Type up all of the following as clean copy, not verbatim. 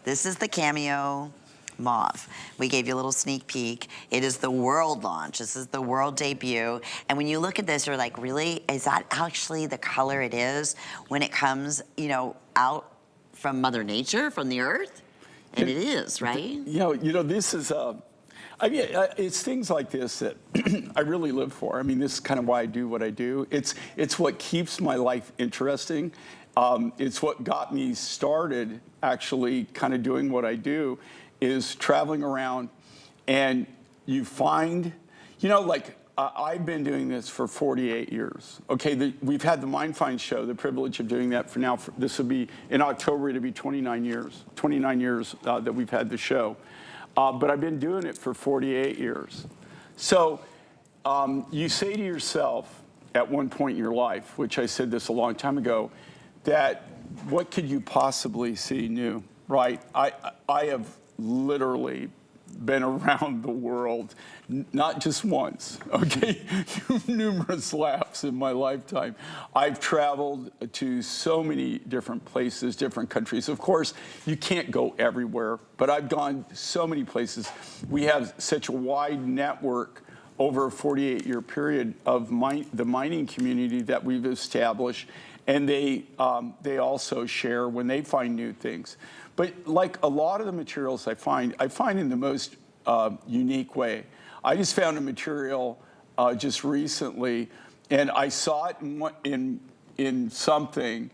This is the Cameo Mauve. We gave you a little sneak peek. It is the world launch. This is the world debut. And when you look at this, you're like, really? Is that actually the color it is when it comes, you know, out from Mother Nature, from the earth? And it is, right? You know, this is, I mean, it's things like this that I really live for. I mean, this is kind of why I do what I do. It's what keeps my life interesting. It's what got me started actually kind of doing what I do, is traveling around, and you find, you know, like I've been doing this for 48 years. Okay, we've had the Mind Find show, the privilege of doing that for now. This will be, in October, it'll be 29 years that we've had the show. But I've been doing it for 48 years. So you say to yourself at one point in your life, which I said this a long time ago, that what could you possibly see new, right? I have literally been around the world, not just once, okay? Numerous laps in my lifetime. I've traveled to so many different places, different countries. Of course, you can't go everywhere, but I've gone so many places. We have such a wide network over a 48-year period of the mining community that we've established, and they also share when they find new things. But like a lot of the materials I find in the most unique way. I just found a material just recently, and I saw it in something,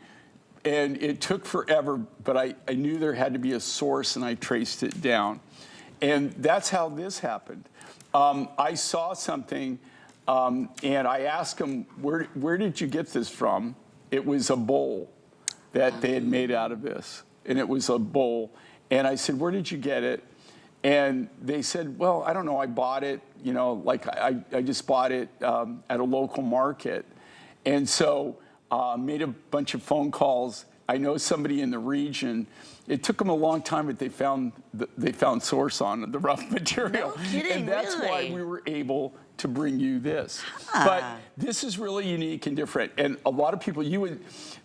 and it took forever, but I knew there had to be a source, and I traced it down. And that's how this happened. I saw something, and I asked them, where did you get this from? It was a bowl that they had made out of this. And it was a bowl. And I said, where did you get it? And they said, well, I don't know, I bought it, you know, like I just bought it at a local market. And so made a bunch of phone calls. I know somebody in the region. It took them a long time, but they found source on the rough material. No kidding, and that's really? why we were able to bring you this. But this is really unique and different. And a lot of people,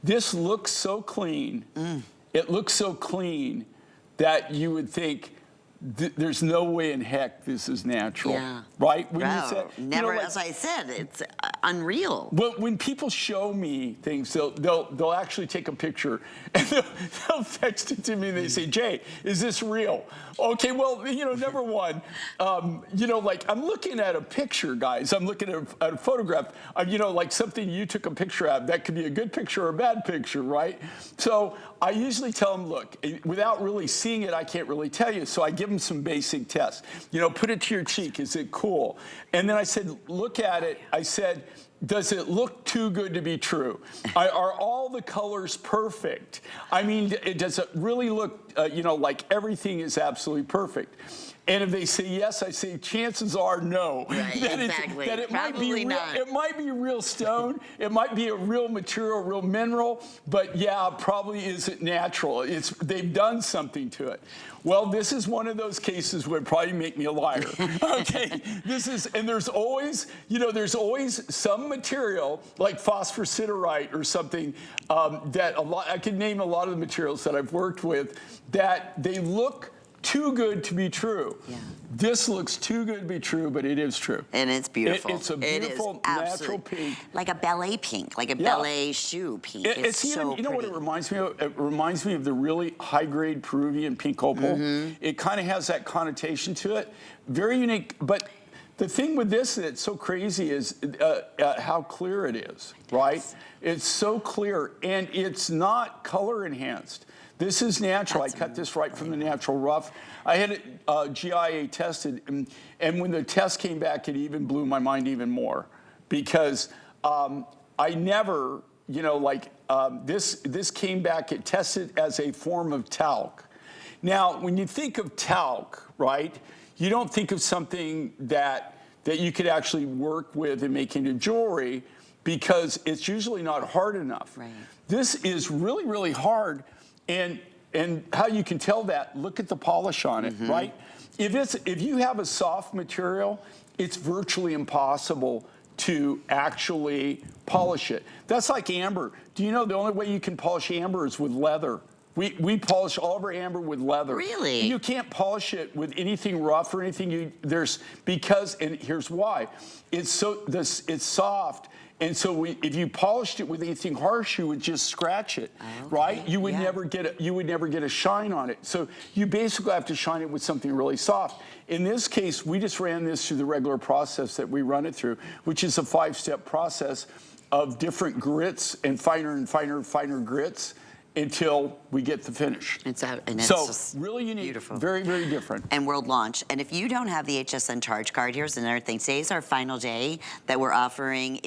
this looks so clean. It looks so clean that you would think there's no way in heck this is natural, right? When you say, never, as I said, it's unreal. When people show me things, they'll actually take a picture and they'll text it to me and they say, Jay, is this real? Okay, well, you know, number one, you know, like I'm looking at a picture, guys. I'm looking at a photograph, you know, like something you took a picture of. That could be a good picture or a bad picture, right? So I usually tell them, look, without really seeing it, I can't really tell you. So I give them some basic tests. You know, put it to your cheek. Is it cool? And then I said, look at it. I said, does it look too good to be true? Are all the colors perfect? I mean, does it really look, you know, like everything is absolutely perfect? And if they say yes, I say chances are no. Right, that exactly. That it Probably might be real, not. it might be real stone, it might be a real material, real mineral, but yeah, probably isn't natural. They've done something to it. Well, this is one of those cases where it'd probably make me a liar. Okay, and there's always, you know, there's always some material like phosphorsiderite or something that I could name a lot of the materials that I've worked with that they look too good to be true. Yeah. This looks too good to be true, but it is true. And it's beautiful. It's a beautiful natural pink. Like a ballet pink, like a ballet shoe pink. It's so even, you know pretty. what it reminds me of? It reminds me of the really high-grade Peruvian pink opal. It kind of has that connotation to it. Very unique, but the thing with this that's so crazy is how clear it is, right? It's so clear, and it's not color enhanced. This is natural. I cut this right from the natural rough. I had it GIA tested, and when the test came back, it even blew my mind even more, because I never, you know, like this came back. It tested as a form of talc. Now, when you think of talc, right, you don't think of something that you could actually work with and make into jewelry, because it's usually not hard enough. Right. This is really, really hard. And how you can tell that, look at the polish on it, right? If you have a soft material, it's virtually impossible to actually polish it. That's like amber. Do you know the only way you can polish amber is with leather? We polish all of our amber with leather. Really? And you can't polish it with anything rough or anything. Because, and here's why. It's soft. And so if you polished it with anything harsh, you would just scratch it, right? You would never get a shine on it. So you basically have to shine it with something really soft. In this case, we just ran this through the regular process that we run it through, which is a 5-step process of different grits and finer grits until we get the finish. It's just really unique, beautiful. Very, very different. And world launch. And if you don't have the HSN charge card, here's another thing. Today's our final day that we're offering.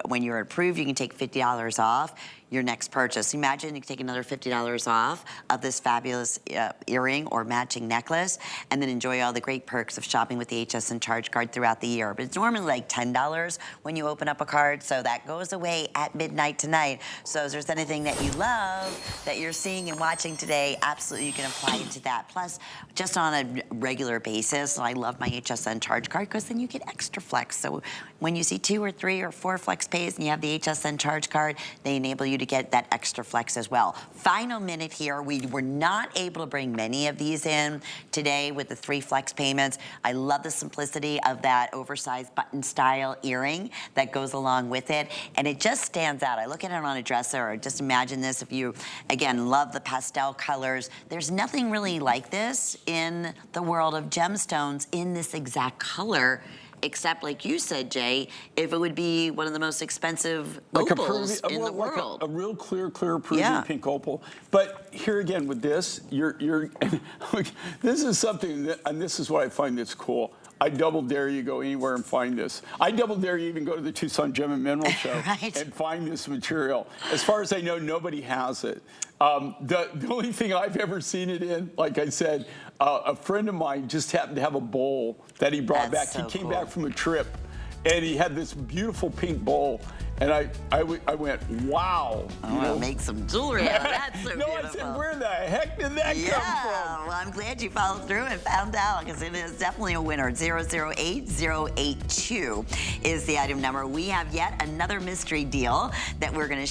When you're approved, you can take $50 off your next purchase. Imagine you can take another $50 off of this fabulous earring or matching necklace, and then enjoy all the great perks of shopping with the HSN charge card throughout the year. But it's normally like $10 when you open up a card, so that goes away at midnight tonight. So if there's anything that you love that you're seeing and watching today, absolutely you can apply it to that. Plus, just on a regular basis, I love my HSN charge card because then you get extra flex. So when you see 2 or 3 or 4 flex pays and you have the HSN charge card, they enable you to get that extra flex as well. Final minute here. We were not able to bring many of these in today with the 3 flex payments. I love the simplicity of that oversized button style earring that goes along with it, and it just stands out. I look at it on a dresser, or just imagine this if you, again, love the pastel colors. There's nothing really like this in the world of gemstones in this exact color, except, like you said, Jay, if it would be one of the most expensive opals in the world. A real clear Peruvian pink opal. But here again with this, this is something that, and this is what I find that's cool. I double dare you go anywhere and find this. I double dare you even go to the Tucson Gem and Mineral Show and find this material. As far as I know, nobody has it. The only thing I've ever seen it in, like I said, a friend of mine just happened to have a bowl that he brought back. So he came cool. back from a trip, and he had this beautiful pink bowl. And I went, wow. I want to make some jewelry out of that. So no, beautiful. I said, where the heck did that come from? Well, I'm glad you followed through and found out, because it is definitely a winner. 008082 is the item number. We have yet another mystery deal that we're going to